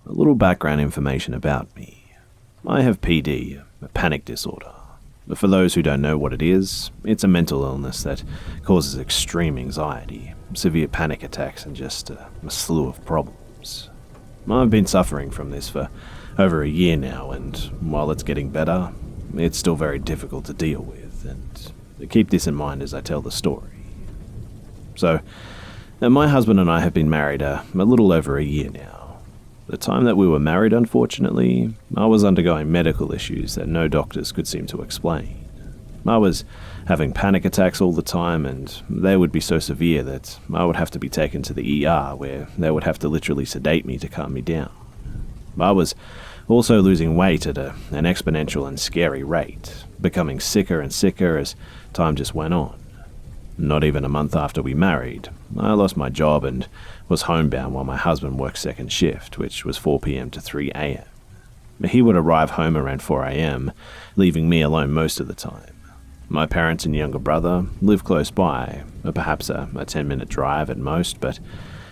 A little background information about me. I have PD, a panic disorder. For those who don't know what it is, it's a mental illness that causes extreme anxiety, severe panic attacks, and just a slew of problems. I've been suffering from this for over a year now, and while it's getting better, it's still very difficult to deal with, and keep this in mind as I tell the story. So, my husband and I have been married a little over a year now. The time that we were married, unfortunately, I was undergoing medical issues that no doctors could seem to explain. I was having panic attacks all the time, and they would be so severe that I would have to be taken to the ER, where they would have to literally sedate me to calm me down. I was also losing weight at an exponential and scary rate, becoming sicker and sicker as time just went on. Not even a month after we married, I lost my job and was homebound while my husband worked second shift, which was 4 p.m. to 3 a.m. He would arrive home around 4 a.m., leaving me alone most of the time. My parents and younger brother live close by, perhaps a 10-minute drive at most, but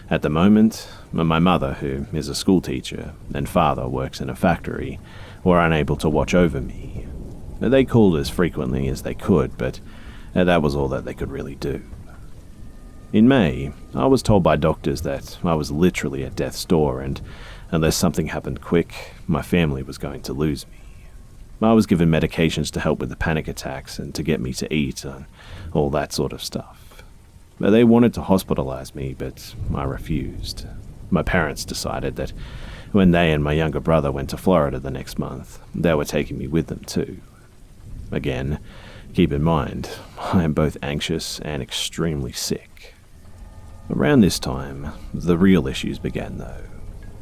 at the moment, my mother, who is a school teacher, and father works in a factory, were unable to watch over me. They called as frequently as they could, but that was all that they could really do. In May, I was told by doctors that I was literally at death's door, and unless something happened quick, my family was going to lose me. I was given medications to help with the panic attacks and to get me to eat and all that sort of stuff. They wanted to hospitalize me, but I refused. My parents decided that when they and my younger brother went to Florida the next month, they were taking me with them too. Again, keep in mind, I am both anxious and extremely sick. Around this time, the real issues began though.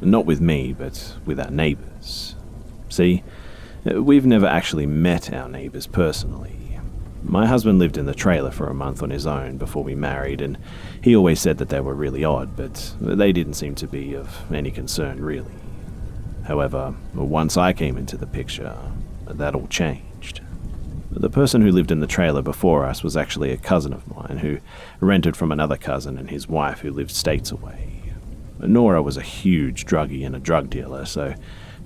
Not with me, but with our neighbors. See, we've never actually met our neighbors personally. My husband lived in the trailer for a month on his own before we married, and he always said that they were really odd, but they didn't seem to be of any concern really. However, once I came into the picture, that all changed. The person who lived in the trailer before us was actually a cousin of mine who rented from another cousin and his wife who lived states away. Nora was a huge druggie and a drug dealer, so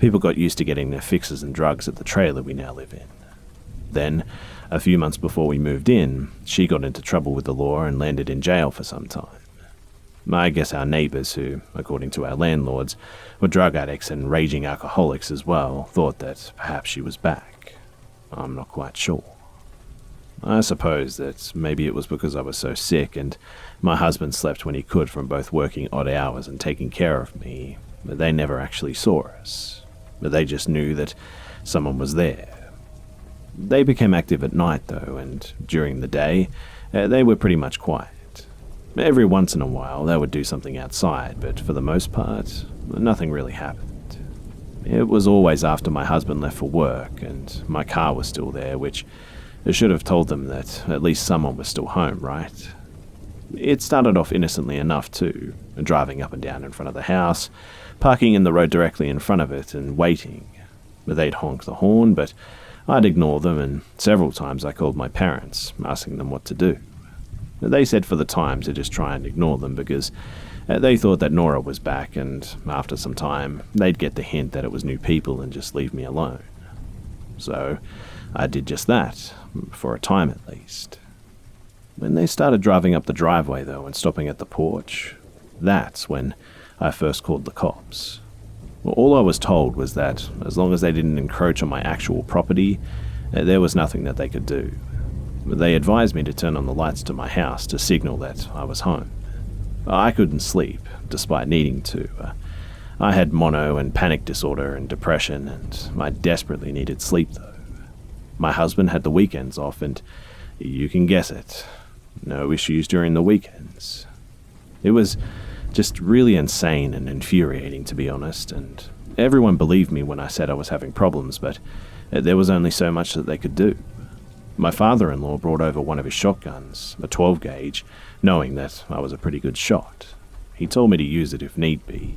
people got used to getting their fixes and drugs at the trailer we now live in. Then, a few months before we moved in, she got into trouble with the law and landed in jail for some time. I guess our neighbors, who, according to our landlords, were drug addicts and raging alcoholics as well, thought that perhaps she was back. I'm not quite sure. I suppose that maybe it was because I was so sick and my husband slept when he could from both working odd hours and taking care of me, but they never actually saw us. They just knew that someone was there. They became active at night though, and during the day, they were pretty much quiet. Every once in a while they would do something outside, but for the most part, nothing really happened. It was always after my husband left for work and my car was still there, which should have told them that at least someone was still home, right? It started off innocently enough too, driving up and down in front of the house, parking in the road directly in front of it and waiting. They'd honk the horn, but I'd ignore them, and several times I called my parents, asking them what to do. They said for the time to just try and ignore them because they thought that Nora was back, and after some time, they'd get the hint that it was new people and just leave me alone. So I did just that, for a time at least. When they started driving up the driveway, though, and stopping at the porch, that's when I first called the cops. Well, all I was told was that as long as they didn't encroach on my actual property, there was nothing that they could do. They advised me to turn on the lights to my house to signal that I was home. I couldn't sleep, despite needing to. I had mono and panic disorder and depression, and I desperately needed sleep, though. My husband had the weekends off, and you can guess it. No issues during the weekends. It was just really insane and infuriating, to be honest, and everyone believed me when I said I was having problems, but there was only so much that they could do. My father-in-law brought over one of his shotguns, a 12-gauge, knowing that I was a pretty good shot. He told me to use it if need be.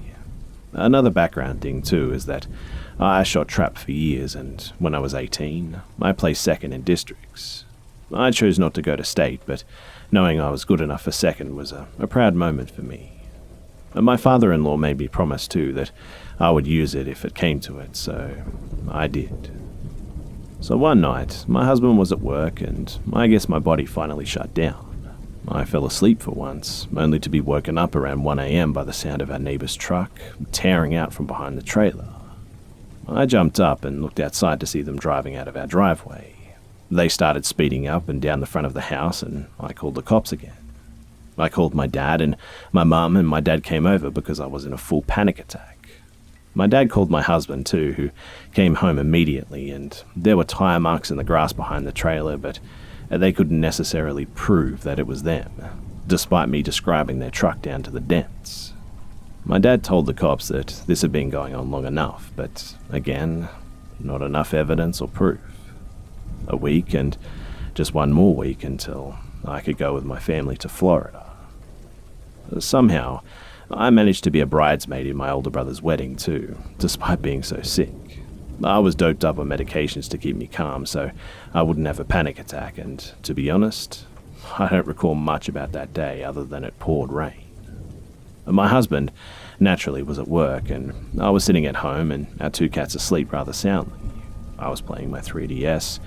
Another background thing, too, is that I shot trap for years, and when I was 18, I placed second in districts. I chose not to go to state, but knowing I was good enough for second was a proud moment for me. And my father-in-law made me promise too that I would use it if it came to it, so I did. So one night, my husband was at work and I guess my body finally shut down. I fell asleep for once, only to be woken up around 1 a.m. by the sound of our neighbour's truck tearing out from behind the trailer. I jumped up and looked outside to see them driving out of our driveway. They started speeding up and down the front of the house, and I called the cops again. I called my dad, and my mum and my dad came over because I was in a full panic attack. My dad called my husband too, who came home immediately, and there were tyre marks in the grass behind the trailer, but they couldn't necessarily prove that it was them, despite me describing their truck down to the dents. My dad told the cops that this had been going on long enough, but again, not enough evidence or proof. A week and just one more week until I could go with my family to Florida. Somehow, I managed to be a bridesmaid in my older brother's wedding too, despite being so sick. I was doped up on medications to keep me calm so I wouldn't have a panic attack, and to be honest, I don't recall much about that day other than it poured rain. My husband, naturally, was at work, and I was sitting at home and our two cats asleep rather soundly. I was playing my 3DS,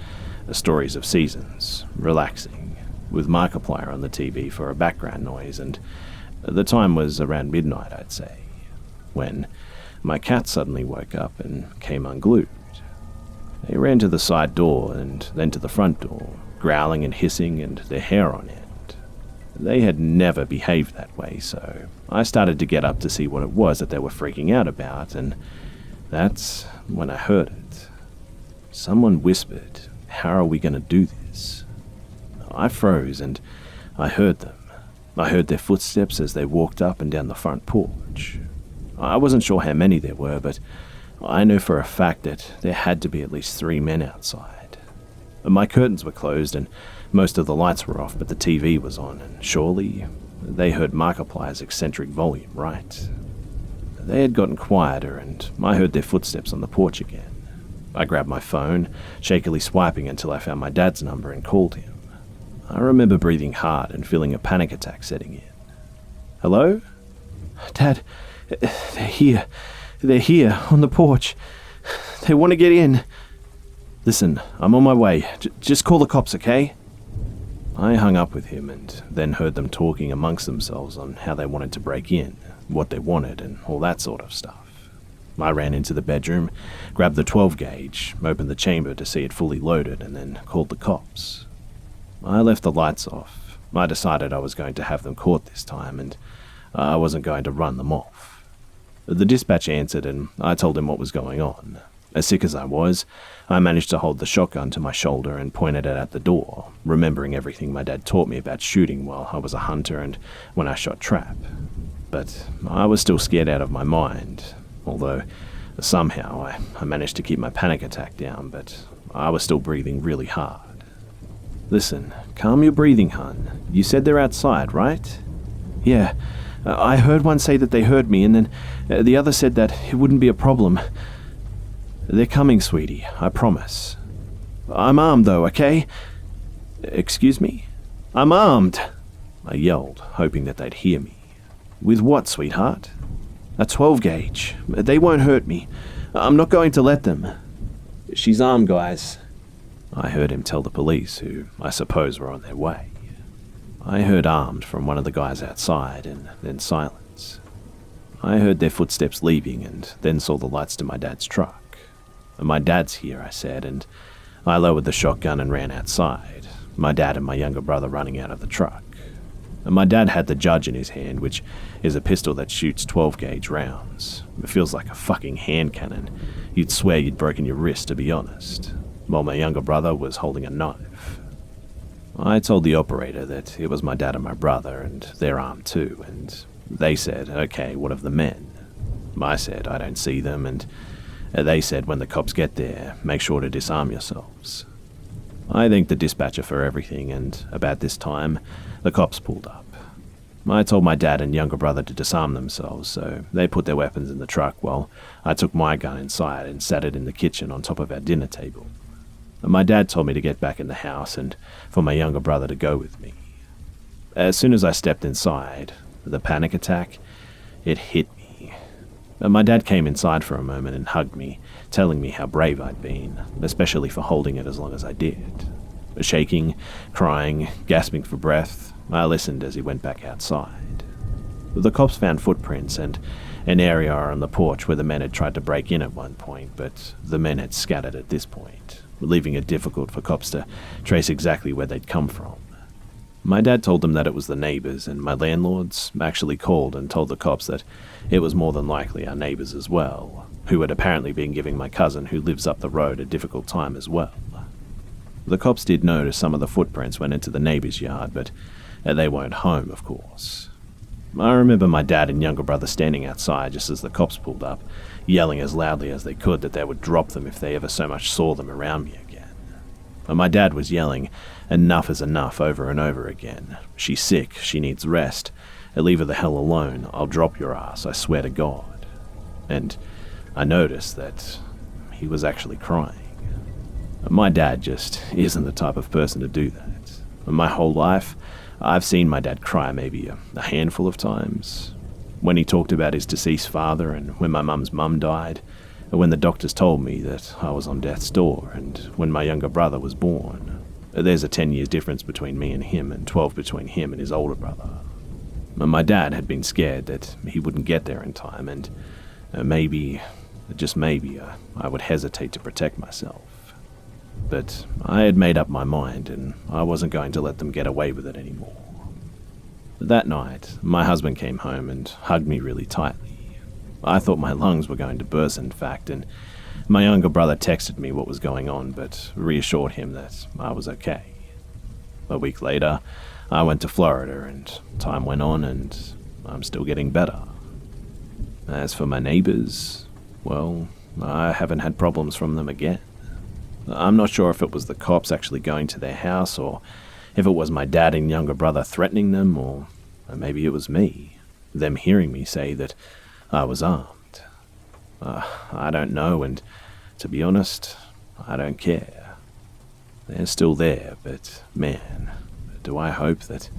The Stories of Seasons, relaxing, with Markiplier on the TV for a background noise, and the time was around midnight, I'd say, when my cat suddenly woke up and came unglued. They ran to the side door and then to the front door, growling and hissing and their hair on end. They had never behaved that way, so I started to get up to see what it was that they were freaking out about, and that's when I heard it. Someone whispered, "How are we going to do this?" I froze and I heard them. I heard their footsteps as they walked up and down the front porch. I wasn't sure how many there were, but I knew for a fact that there had to be at least 3 men outside. My curtains were closed and most of the lights were off, but the TV was on, and surely they heard Markiplier's eccentric volume, right? They had gotten quieter, and I heard their footsteps on the porch again. I grabbed my phone, shakily swiping until I found my dad's number and called him. I remember breathing hard and feeling a panic attack setting in. "Hello? Dad, they're here. They're here, on the porch. They want to get in." "Listen, I'm on my way. Just call the cops, okay?" I hung up with him and then heard them talking amongst themselves on how they wanted to break in, what they wanted, and all that sort of stuff. I ran into the bedroom, grabbed the 12 gauge, opened the chamber to see it fully loaded, and then called the cops. I left the lights off. I decided I was going to have them caught this time, and I wasn't going to run them off. The dispatch answered, and I told him what was going on. As sick as I was, I managed to hold the shotgun to my shoulder and pointed it at the door, remembering everything my dad taught me about shooting while I was a hunter and when I shot trap. But I was still scared out of my mind, although somehow I managed to keep my panic attack down, but I was still breathing really hard. "Listen, calm your breathing, hun. You said they're outside, right?" "Yeah, I heard one say that they heard me, and then the other said that it wouldn't be a problem. They're coming, sweetie, I promise. I'm armed, though, okay?" "Excuse me?" "I'm armed," I yelled, hoping that they'd hear me. "With what, sweetheart?" "A 12 gauge. They won't hurt me. I'm not going to let them." "She's armed, guys," I heard him tell the police, who I suppose were on their way. I heard armed from one of the guys outside, and then silence. I heard their footsteps leaving, and then saw the lights to my dad's truck. "My dad's here," I said, and I lowered the shotgun and ran outside, my dad and my younger brother running out of the truck. My dad had the Judge in his hand, which is a pistol that shoots 12 gauge rounds. It feels like a fucking hand cannon. You'd swear you'd broken your wrist, to be honest. While my younger brother was holding a knife. I told the operator that it was my dad and my brother, and they're armed too, and they said, "Okay, what of the men?" I said, "I don't see them," and they said, "When the cops get there, make sure to disarm yourselves." I thanked the dispatcher for everything, and about this time, the cops pulled up. I told my dad and younger brother to disarm themselves, so they put their weapons in the truck while I took my gun inside and sat it in the kitchen on top of our dinner table. My dad told me to get back in the house and for my younger brother to go with me. As soon as I stepped inside, the panic attack, It hit me. My dad came inside for a moment and hugged me, telling me how brave I'd been, especially for holding it as long as I did. Shaking, crying, gasping for breath, I listened as he went back outside. The cops found footprints and an area on the porch where the men had tried to break in at one point, but the men had scattered at this point, leaving it difficult for cops to trace exactly where they'd come from. My dad told them that it was the neighbors, and my landlords actually called and told the cops that it was more than likely our neighbors as well, who had apparently been giving my cousin who lives up the road a difficult time as well. The cops did notice some of the footprints went into the neighbor's yard, but they weren't home, of course. I remember my dad and younger brother standing outside just as the cops pulled up, yelling as loudly as they could that they would drop them if they ever so much saw them around me again. And my dad was yelling, "Enough is enough," over and over again. "She's sick, she needs rest. Leave her the hell alone, I'll drop your ass, I swear to God." And I noticed that he was actually crying. My dad just isn't the type of person to do that. My whole life, I've seen my dad cry maybe a handful of times. When he talked about his deceased father, and when my mum's mum died, and when the doctors told me that I was on death's door, and when my younger brother was born. There's a 10 years difference between me and him, and 12 between him and his older brother. My dad had been scared that he wouldn't get there in time, and maybe, just maybe, I would hesitate to protect myself. But I had made up my mind, and I wasn't going to let them get away with it anymore. That night, my husband came home and hugged me really tightly. I thought my lungs were going to burst, in fact, and my younger brother texted me what was going on, but reassured him that I was okay. A week later, I went to Florida, and time went on, and I'm still getting better. As for my neighbors, well, I haven't had problems from them again. I'm not sure if it was the cops actually going to their house, or if it was my dad and younger brother threatening them, or maybe it was me, them hearing me say that I was armed. I don't know, and to be honest, I don't care. They're still there, but man, do I hope that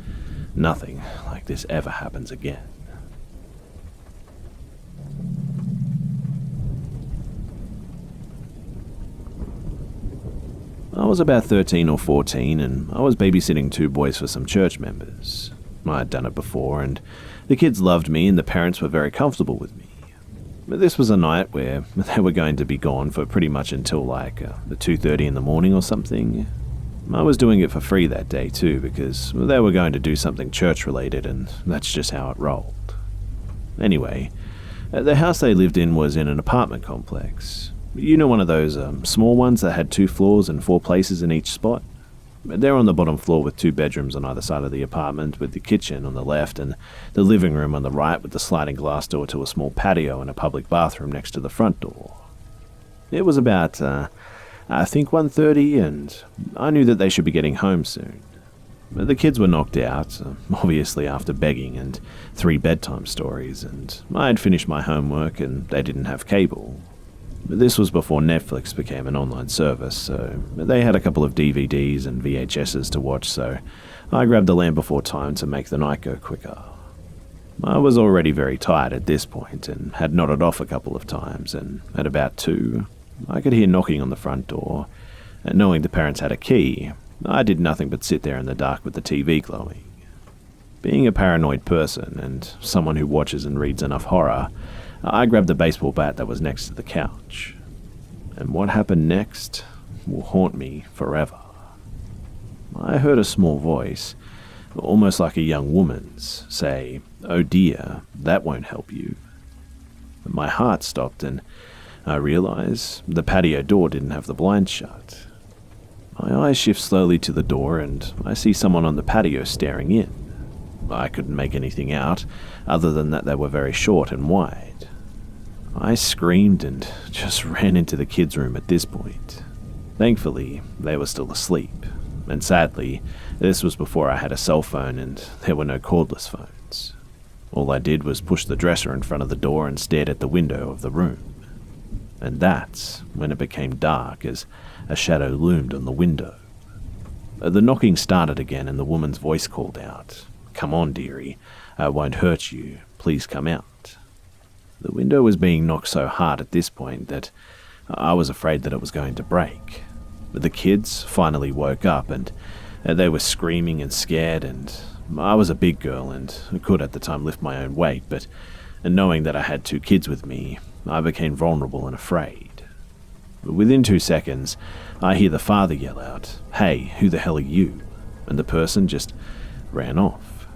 nothing like this ever happens again. I was about 13 or 14, and I was babysitting 2 boys for some church members. I had done it before, and the kids loved me, and the parents were very comfortable with me. This was a night where they were going to be gone for pretty much until like 2:30 in the morning or something. I was doing it for free that day too, because they were going to do something church-related, and that's just how it rolled. Anyway, the house they lived in was in an apartment complex. You know, one of those small ones that had 2 floors and 4 places in each spot? They're on the bottom floor with 2 bedrooms on either side of the apartment, with the kitchen on the left and the living room on the right, with the sliding glass door to a small patio and a public bathroom next to the front door. It was about, I think 1:30, and I knew that they should be getting home soon. The kids were knocked out, obviously after begging and 3 bedtime stories, and I had finished my homework and they didn't have cable. This was before Netflix became an online service, so they had a couple of DVDs and VHSs to watch, so I grabbed the Land Before Time to make the night go quicker. I was already very tired at this point and had nodded off a couple of times, and at about 2, I could hear knocking on the front door, and knowing the parents had a key, I did nothing but sit there in the dark with the TV glowing. Being a paranoid person and someone who watches and reads enough horror, I grabbed the baseball bat that was next to the couch. And what happened next will haunt me forever. I heard a small voice, almost like a young woman's, say, "Oh dear, that won't help you." My heart stopped, and I realized the patio door didn't have the blinds shut. My eyes shift slowly to the door, and I see someone on the patio staring in. I couldn't make anything out, other than that they were very short and wide. I screamed and just ran into the kids' room at this point. Thankfully, they were still asleep, and sadly, this was before I had a cell phone and there were no cordless phones. All I did was push the dresser in front of the door and stared at the window of the room. And that's when it became dark as a shadow loomed on the window. The knocking started again, and the woman's voice called out, "Come on, dearie, I won't hurt you, please come out." The window was being knocked so hard at this point that I was afraid that it was going to break. But the kids finally woke up and they were screaming and scared, and I was a big girl and could at the time lift my own weight, but knowing that I had two kids with me, I became vulnerable and afraid. But within 2 seconds, I hear the father yell out, "Hey, who the hell are you?" And the person just ran off.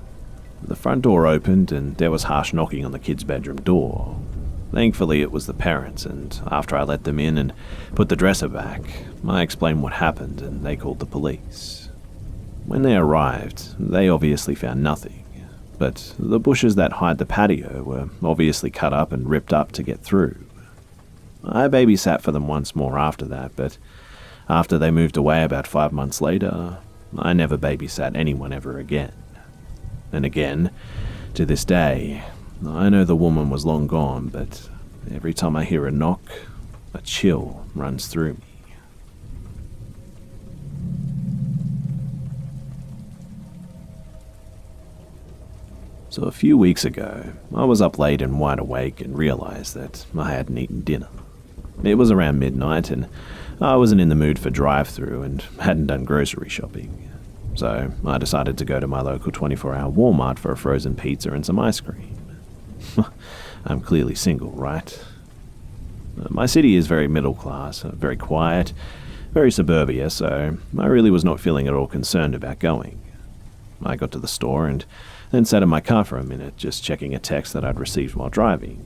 The front door opened and there was harsh knocking on the kids' bedroom door. Thankfully, it was the parents, and after I let them in and put the dresser back, I explained what happened and they called the police. When they arrived, they obviously found nothing, but the bushes that hide the patio were obviously cut up and ripped up to get through. I babysat for them once more after that, but after they moved away about 5 months later, I never babysat anyone ever again. And again, to this day, I know the woman was long gone, but every time I hear a knock, a chill runs through me. So a few weeks ago, I was up late and wide awake and realized that I hadn't eaten dinner. It was around midnight and I wasn't in the mood for drive-through and hadn't done grocery shopping. So I decided to go to my local 24-hour Walmart for a frozen pizza and some ice cream. I'm clearly single, right? My city is very middle class, very quiet, very suburbia, so I really was not feeling at all concerned about going. I got to the store and then sat in my car for a minute, just checking a text that I'd received while driving.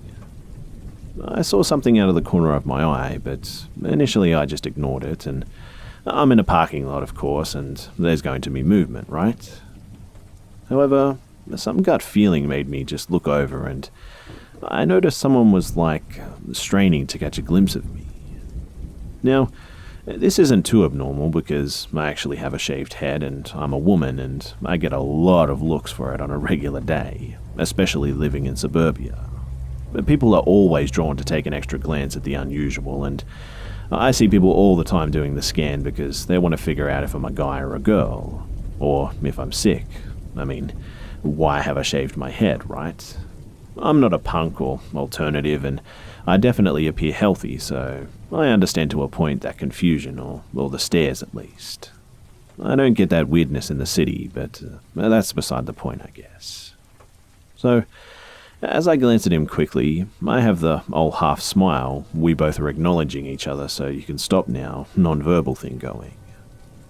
I saw something out of the corner of my eye, but initially I just ignored it, and I'm in a parking lot, of course, and there's going to be movement, right? However, some gut feeling made me just look over, and I noticed someone was, straining to catch a glimpse of me. Now, this isn't too abnormal because I actually have a shaved head and I'm a woman and I get a lot of looks for it on a regular day, especially living in suburbia. But people are always drawn to take an extra glance at the unusual, and I see people all the time doing the scan because they want to figure out if I'm a guy or a girl, or if I'm sick. I mean, why have I shaved my head, right? I'm not a punk or alternative, and I definitely appear healthy, so I understand to a point that confusion, or the stares at least. I don't get that weirdness in the city, but that's beside the point, I guess. So, as I glance at him quickly, I have the old half smile, we both are acknowledging each other so you can stop now, non-verbal thing going.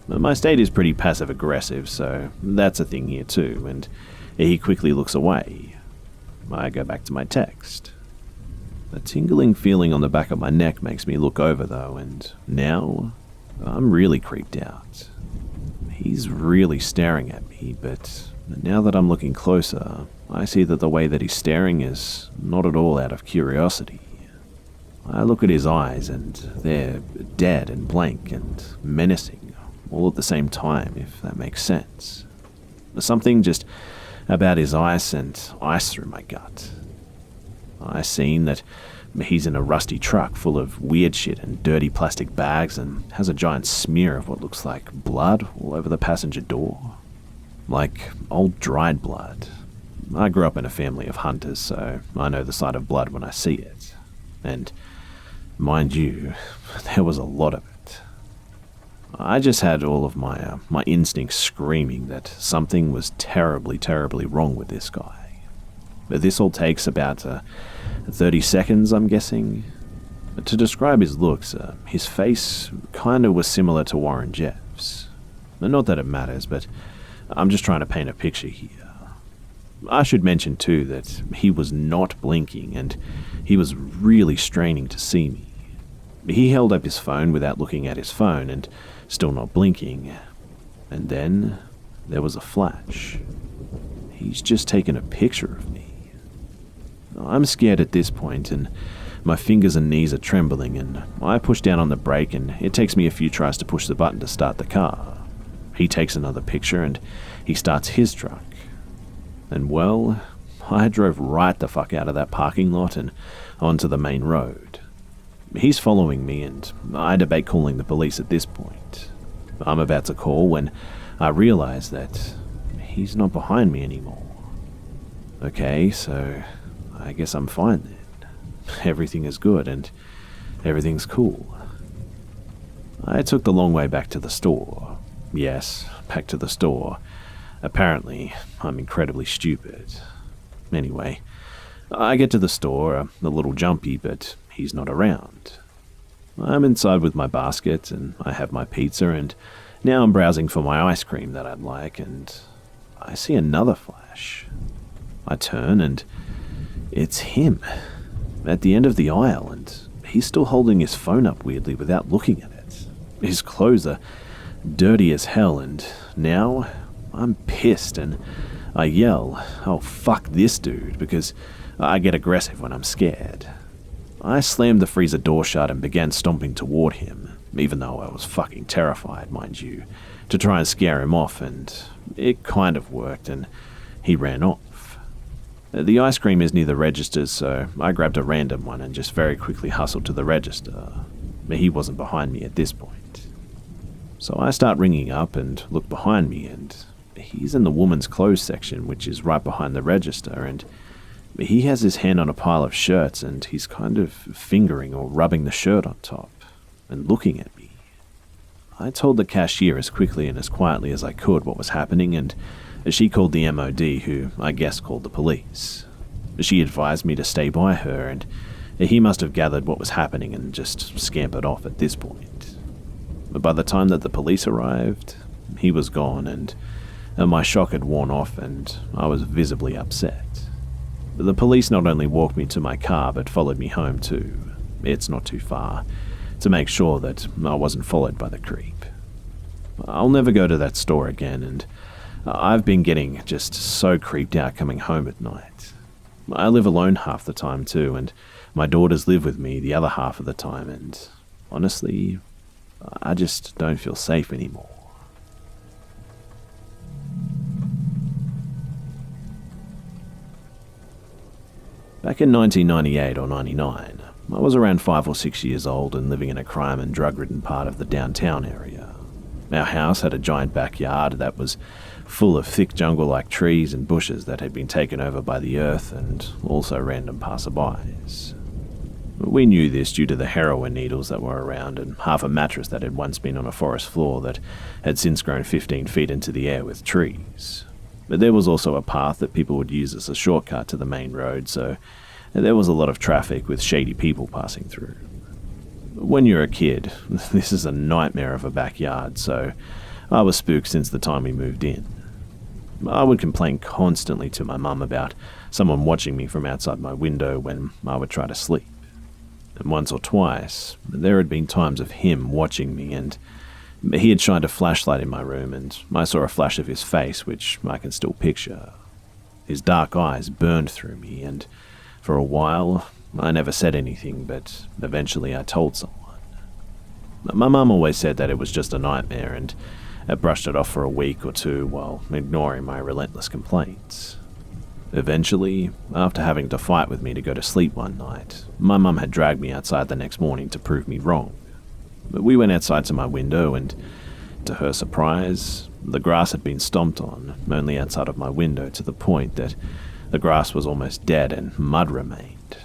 My state is pretty passive-aggressive, so that's a thing here too, and he quickly looks away. I go back to my text. A tingling feeling on the back of my neck makes me look over though, and now I'm really creeped out. He's really staring at me, but now that I'm looking closer, I see that the way that he's staring is not at all out of curiosity. I look at his eyes and they're dead and blank and menacing, all at the same time, if that makes sense. Something just about his eyes sent ice through my gut. I seen that he's in a rusty truck full of weird shit and dirty plastic bags and has a giant smear of what looks like blood all over the passenger door. Like old dried blood. I grew up in a family of hunters, so I know the sight of blood when I see it. And, mind you, there was a lot of it. I just had all of my instincts screaming that something was terribly, terribly wrong with this guy. But this all takes about 30 seconds, I'm guessing. But to describe his looks, his face kind of was similar to Warren Jeff's. Not that it matters, but I'm just trying to paint a picture here. I should mention too that he was not blinking and he was really straining to see me. He held up his phone without looking at his phone and still not blinking. And then there was a flash. He's just taken a picture of me. I'm scared at this point and my fingers and knees are trembling, and I push down on the brake and it takes me a few tries to push the button to start the car. He takes another picture and he starts his truck. And well, I drove right the fuck out of that parking lot and onto the main road. He's following me and I debate calling the police at this point. I'm about to call when I realize that he's not behind me anymore. Okay, so I guess I'm fine then. everything is good and everything's cool. I took the long way back to the store. Yes, back to the store. Apparently, I'm incredibly stupid. Anyway, I get to the store, a little jumpy, but he's not around. I'm inside with my basket, and I have my pizza, and now I'm browsing for my ice cream that I'd like, and I see another flash. I turn, and it's him, at the end of the aisle, and he's still holding his phone up weirdly without looking at it. His clothes are dirty as hell, and now I'm pissed, and I yell, "Oh, fuck this dude," because I get aggressive when I'm scared. I slammed the freezer door shut and began stomping toward him, even though I was fucking terrified, mind you, to try and scare him off, and it kind of worked, and he ran off. The ice cream is near the registers, so I grabbed a random one and just very quickly hustled to the register. But he wasn't behind me at this point. So I start ringing up and look behind me, and he's in the woman's clothes section, which is right behind the register, and he has his hand on a pile of shirts, and he's kind of fingering or rubbing the shirt on top and looking at me. I told the cashier as quickly and as quietly as I could what was happening, and she called the MOD, who I guess called the police. She advised me to stay by her, and he must have gathered what was happening and just scampered off at this point. But by the time that the police arrived, he was gone, and my shock had worn off, and I was visibly upset. The police not only walked me to my car, but followed me home too. It's not too far, to make sure that I wasn't followed by the creep. I'll never go to that store again, and I've been getting just so creeped out coming home at night. I live alone half the time too, and my daughters live with me the other half of the time, and honestly, I just don't feel safe anymore. Back in 1998 or 99, I was around 5 or 6 years old and living in a crime and drug-ridden part of the downtown area. Our house had a giant backyard that was full of thick jungle-like trees and bushes that had been taken over by the earth and also random passerbys. We knew this due to the heroin needles that were around and half a mattress that had once been on a forest floor that had since grown 15 feet into the air with trees. But there was also a path that people would use as a shortcut to the main road, so there was a lot of traffic with shady people passing through. When you're a kid, this is a nightmare of a backyard, so I was spooked since the time we moved in. I would complain constantly to my mum about someone watching me from outside my window when I would try to sleep. And once or twice, there had been times of him watching me, and he had shined a flashlight in my room, and I saw a flash of his face, which I can still picture. His dark eyes burned through me, and for a while, I never said anything, but eventually I told someone. My mum always said that it was just a nightmare, and I brushed it off for a week or two while ignoring my relentless complaints. Eventually, after having to fight with me to go to sleep one night, my mum had dragged me outside the next morning to prove me wrong. But we went outside to my window, and to her surprise, the grass had been stomped on, only outside of my window, to the point that the grass was almost dead and mud remained.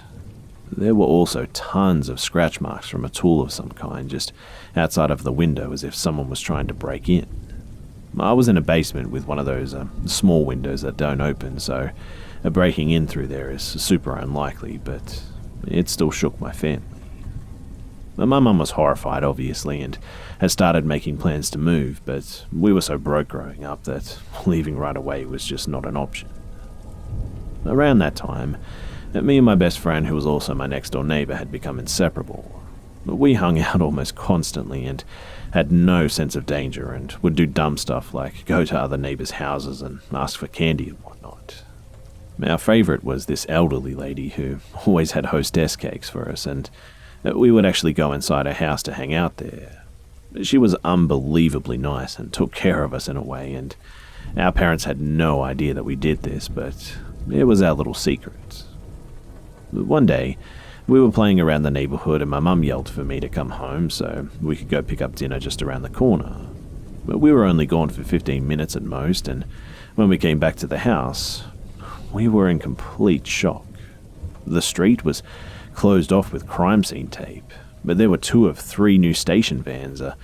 There were also tons of scratch marks from a tool of some kind just outside of the window, as if someone was trying to break in. I was in a basement with one of those small windows that don't open, so breaking in through there is super unlikely, but it still shook my family. My mum was horrified, obviously, and had started making plans to move, but we were so broke growing up that leaving right away was just not an option. Around that time, me and my best friend, who was also my next-door neighbour, had become inseparable. We hung out almost constantly and had no sense of danger, and would do dumb stuff like go to other neighbours' houses and ask for candy and whatnot. Our favourite was this elderly lady who always had hostess cakes for us, and we would actually go inside her house to hang out there. She was unbelievably nice and took care of us in a way, and our parents had no idea that we did this, but it was our little secret. One day, we were playing around the neighbourhood and my mum yelled for me to come home so we could go pick up dinner just around the corner. But we were only gone for 15 minutes at most, and when we came back to the house, we were in complete shock. The street was closed off with crime scene tape, but there were 2 of 3 new station vans, a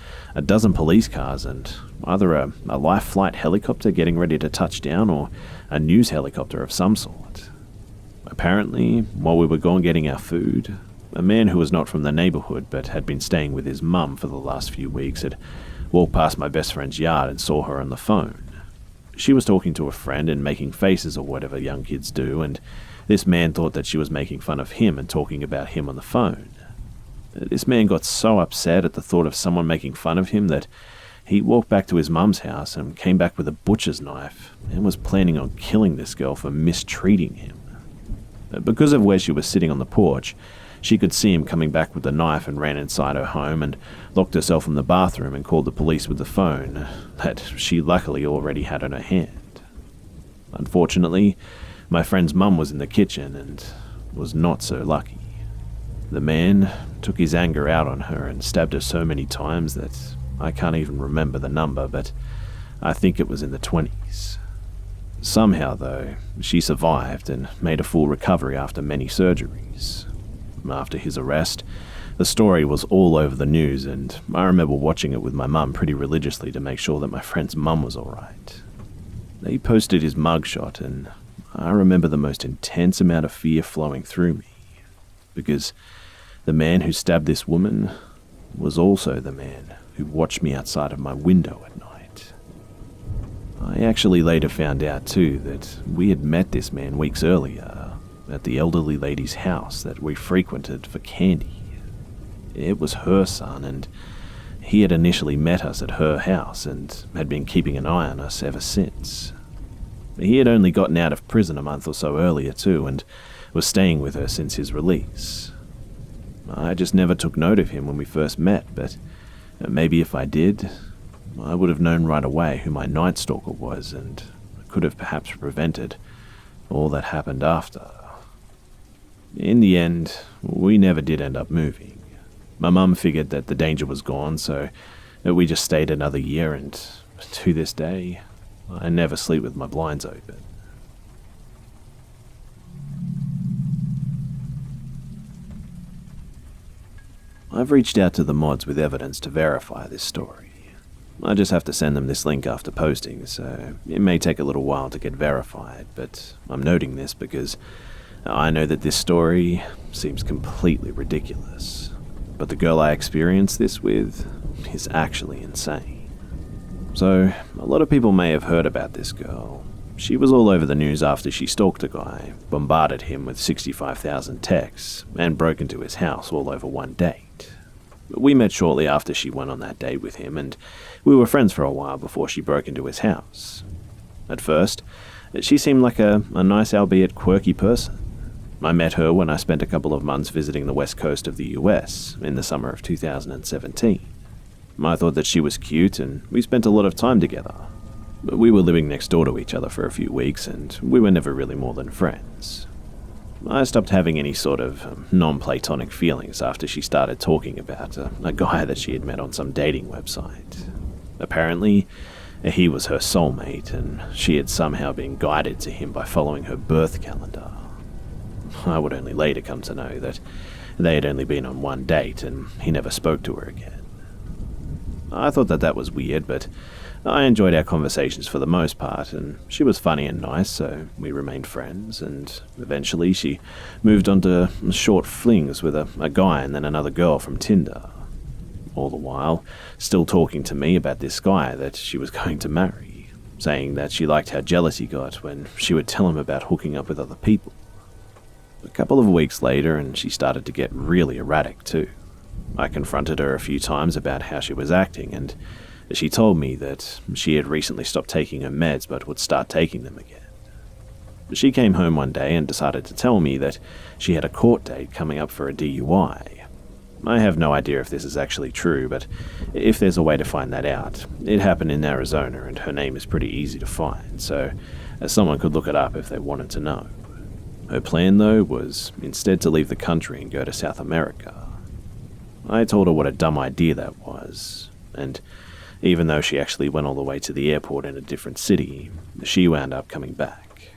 dozen police cars, and either a life flight helicopter getting ready to touch down or a news helicopter of some sort. Apparently, while we were gone getting our food, a man who was not from the neighborhood but had been staying with his mum for the last few weeks had walked past my best friend's yard and saw her on the phone. She was talking to a friend and making faces or whatever young kids do, and this man thought that she was making fun of him and talking about him on the phone. This man got so upset at the thought of someone making fun of him that he walked back to his mum's house and came back with a butcher's knife and was planning on killing this girl for mistreating him. Because of where she was sitting on the porch, she could see him coming back with the knife and ran inside her home and locked herself in the bathroom and called the police with the phone that she luckily already had in her hand. Unfortunately, my friend's mum was in the kitchen and was not so lucky. The man took his anger out on her and stabbed her so many times that I can't even remember the number, but I think it was in the 20s. Somehow, though, she survived and made a full recovery after many surgeries. After his arrest, the story was all over the news, and I remember watching it with my mum pretty religiously to make sure that my friend's mum was alright. They posted his mugshot, and I remember the most intense amount of fear flowing through me, because the man who stabbed this woman was also the man who watched me outside of my window at night. I actually later found out too that we had met this man weeks earlier at the elderly lady's house that we frequented for candy. It was her son, and he had initially met us at her house and had been keeping an eye on us ever since. He had only gotten out of prison a month or so earlier too, and was staying with her since his release. I just never took note of him when we first met, but maybe if I did, I would have known right away who my Night Stalker was and could have perhaps prevented all that happened after. In the end, we never did end up moving. My mum figured that the danger was gone, so we just stayed another year, and to this day, I never sleep with my blinds open. I've reached out to the mods with evidence to verify this story. I just have to send them this link after posting, so it may take a little while to get verified, but I'm noting this because I know that this story seems completely ridiculous, but the girl I experienced this with is actually insane. So, a lot of people may have heard about this girl. She was all over the news after she stalked a guy, bombarded him with 65,000 texts, and broke into his house all over one date. We met shortly after she went on that date with him, and we were friends for a while before she broke into his house. At first, she seemed like a nice albeit quirky person. I met her when I spent a couple of months visiting the west coast of the US in the summer of 2017. I thought that she was cute and we spent a lot of time together. But we were living next door to each other for a few weeks and we were never really more than friends. I stopped having any sort of non-platonic feelings after she started talking about a guy that she had met on some dating website. Apparently, he was her soulmate and she had somehow been guided to him by following her birth calendar. I would only later come to know that they had only been on one date and he never spoke to her again. I thought that was weird, but I enjoyed our conversations for the most part, and she was funny and nice, so we remained friends, and eventually she moved on to short flings with a guy and then another girl from Tinder. All the while, still talking to me about this guy that she was going to marry, saying that she liked how jealous he got when she would tell him about hooking up with other people. A couple of weeks later, and she started to get really erratic too. I confronted her a few times about how she was acting, and she told me that she had recently stopped taking her meds but would start taking them again. She came home one day and decided to tell me that she had a court date coming up for a DUI. I have no idea if this is actually true, but if there's a way to find that out, it happened in Arizona and her name is pretty easy to find, so someone could look it up if they wanted to know. Her plan, though, was instead to leave the country and go to South America. I told her what a dumb idea that was, and even though she actually went all the way to the airport in a different city, she wound up coming back.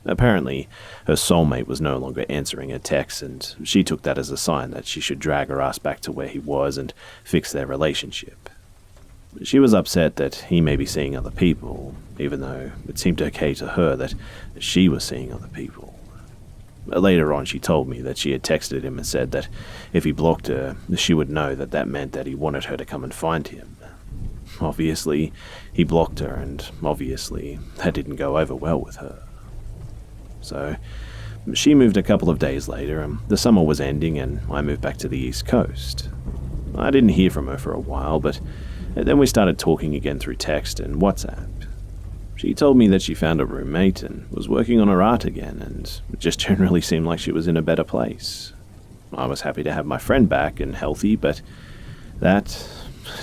Apparently, her soulmate was no longer answering her texts, and she took that as a sign that she should drag her ass back to where he was and fix their relationship. She was upset that he may be seeing other people, even though it seemed okay to her that she was seeing other people. Later on, she told me that she had texted him and said that if he blocked her, she would know that that meant that he wanted her to come and find him. Obviously, he blocked her, and obviously, that didn't go over well with her. So, she moved a couple of days later, and the summer was ending, and I moved back to the East Coast. I didn't hear from her for a while, but then we started talking again through text and WhatsApp. She told me that she found a roommate and was working on her art again, and it just generally seemed like she was in a better place. I was happy to have my friend back and healthy, but that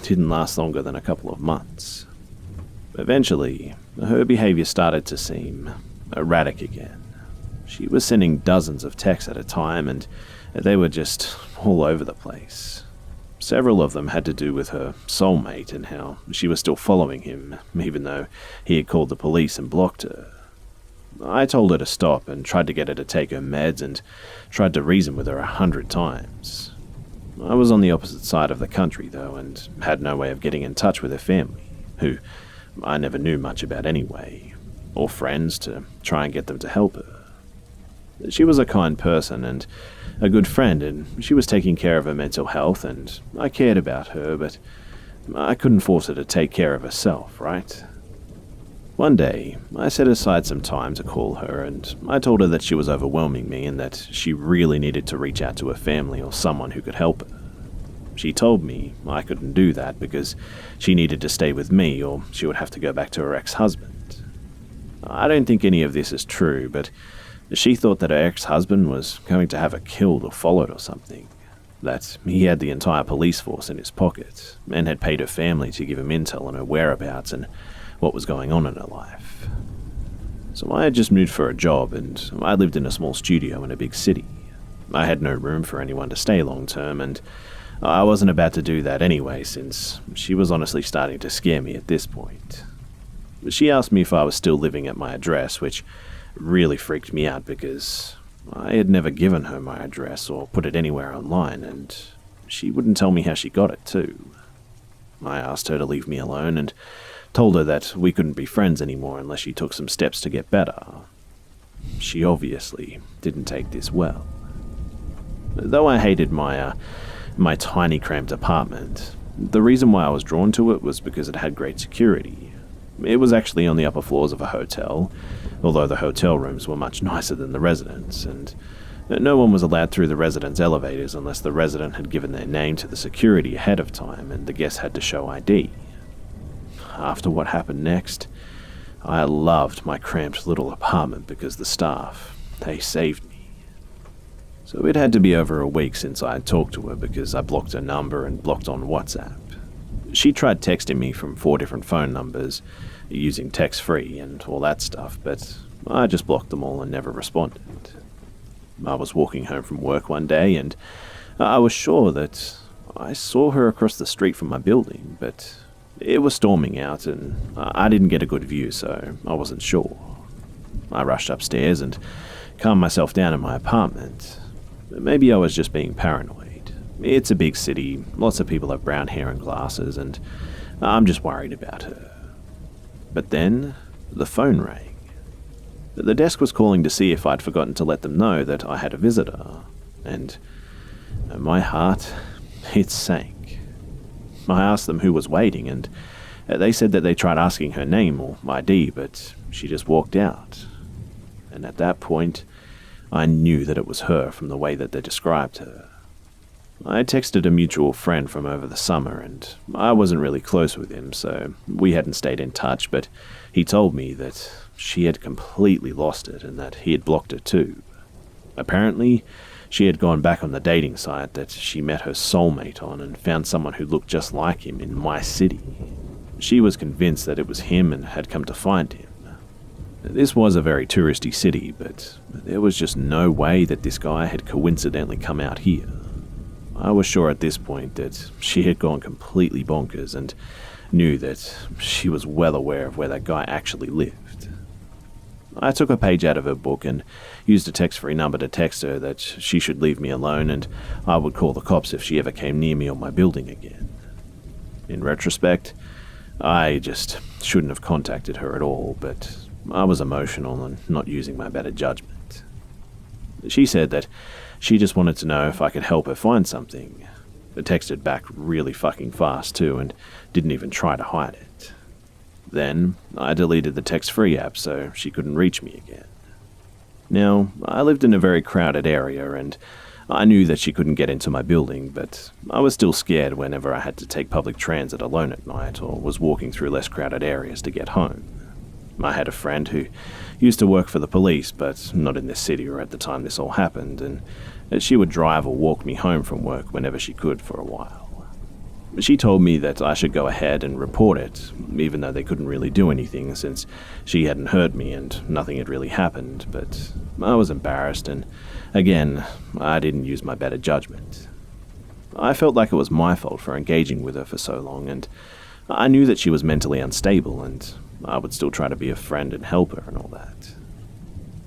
didn't last longer than a couple of months. Eventually, her behavior started to seem erratic again. She was sending dozens of texts at a time, and they were just all over the place. Several of them had to do with her soulmate and how she was still following him, even though he had called the police and blocked her. I told her to stop and tried to get her to take her meds and tried to reason with her 100 times. I was on the opposite side of the country, though, and had no way of getting in touch with her family, who I never knew much about anyway, or friends to try and get them to help her. She was a kind person and a good friend, and she was taking care of her mental health, and I cared about her, but I couldn't force her to take care of herself, right? One day, I set aside some time to call her, and I told her that she was overwhelming me and that she really needed to reach out to her family or someone who could help her. She told me I couldn't do that because she needed to stay with me or she would have to go back to her ex-husband. I don't think any of this is true, but she thought that her ex-husband was going to have her killed or followed or something, that he had the entire police force in his pocket and had paid her family to give him intel on her whereabouts and what was going on in her life. So I had just moved for a job and I lived in a small studio in a big city. I had no room for anyone to stay long term, and I wasn't about to do that anyway since she was honestly starting to scare me at this point. She asked me if I was still living at my address, which really freaked me out because I had never given her my address or put it anywhere online, and she wouldn't tell me how she got it too. I asked her to leave me alone and told her that we couldn't be friends anymore unless she took some steps to get better. She obviously didn't take this well. Though I hated my tiny cramped apartment, the reason why I was drawn to it was because it had great security. It was actually on the upper floors of a hotel, although the hotel rooms were much nicer than the residence, and no one was allowed through the residence elevators unless the resident had given their name to the security ahead of time and the guest had to show ID. After what happened next, I loved my cramped little apartment because the staff, they saved me. So it had to be over a week since I had talked to her because I blocked her number and blocked on WhatsApp. She tried texting me from 4 different phone numbers, using text-free and all that stuff, but I just blocked them all and never responded. I was walking home from work one day and I was sure that I saw her across the street from my building, but it was storming out and I didn't get a good view, so I wasn't sure. I rushed upstairs and calmed myself down in my apartment. Maybe I was just being paranoid. It's a big city, lots of people have brown hair and glasses, and I'm just worried about her. But then, the phone rang. The desk was calling to see if I'd forgotten to let them know that I had a visitor, and my heart, it sank. I asked them who was waiting, and they said that they tried asking her name or ID, but she just walked out. And at that point, I knew that it was her from the way that they described her. I texted a mutual friend from over the summer, and I wasn't really close with him, so we hadn't stayed in touch, but he told me that she had completely lost it and that he had blocked her too. Apparently, she had gone back on the dating site that she met her soulmate on and found someone who looked just like him in my city. She was convinced that it was him and had come to find him. This was a very touristy city, but there was just no way that this guy had coincidentally come out here. I was sure at this point that she had gone completely bonkers and knew that she was well aware of where that guy actually lived. I took a page out of her book and used a text-free number to text her that she should leave me alone and I would call the cops if she ever came near me or my building again. In retrospect, I just shouldn't have contacted her at all, but I was emotional and not using my better judgment. She said that she just wanted to know if I could help her find something. I texted back really fucking fast too and didn't even try to hide it. Then I deleted the text-free app so she couldn't reach me again. Now, I lived in a very crowded area and I knew that she couldn't get into my building, but I was still scared whenever I had to take public transit alone at night or was walking through less crowded areas to get home. I had a friend who used to work for the police, but not in this city or at the time this all happened, and she would drive or walk me home from work whenever she could for a while. She told me that I should go ahead and report it, even though they couldn't really do anything since she hadn't hurt me and nothing had really happened, but I was embarrassed and, again, I didn't use my better judgment. I felt like it was my fault for engaging with her for so long, and I knew that she was mentally unstable and I would still try to be a friend and help her and all that.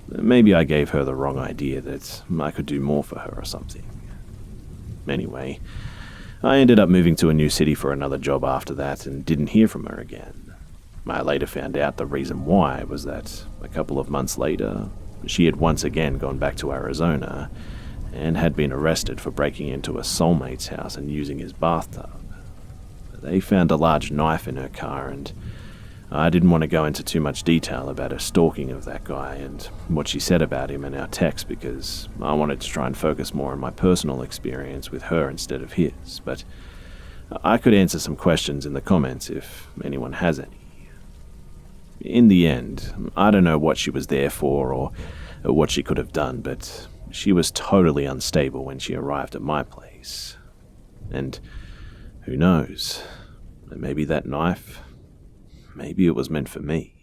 Maybe I gave her the wrong idea that I could do more for her or something. Anyway, I ended up moving to a new city for another job after that and didn't hear from her again. I later found out the reason why was that a couple of months later, she had once again gone back to Arizona and had been arrested for breaking into a soulmate's house and using his bathtub. They found a large knife in her car, and I didn't want to go into too much detail about her stalking of that guy and what she said about him in our text because I wanted to try and focus more on my personal experience with her instead of his, but I could answer some questions in the comments if anyone has any. In the end, I don't know what she was there for or what she could have done, but she was totally unstable when she arrived at my place. And who knows, maybe that knife, maybe it was meant for me.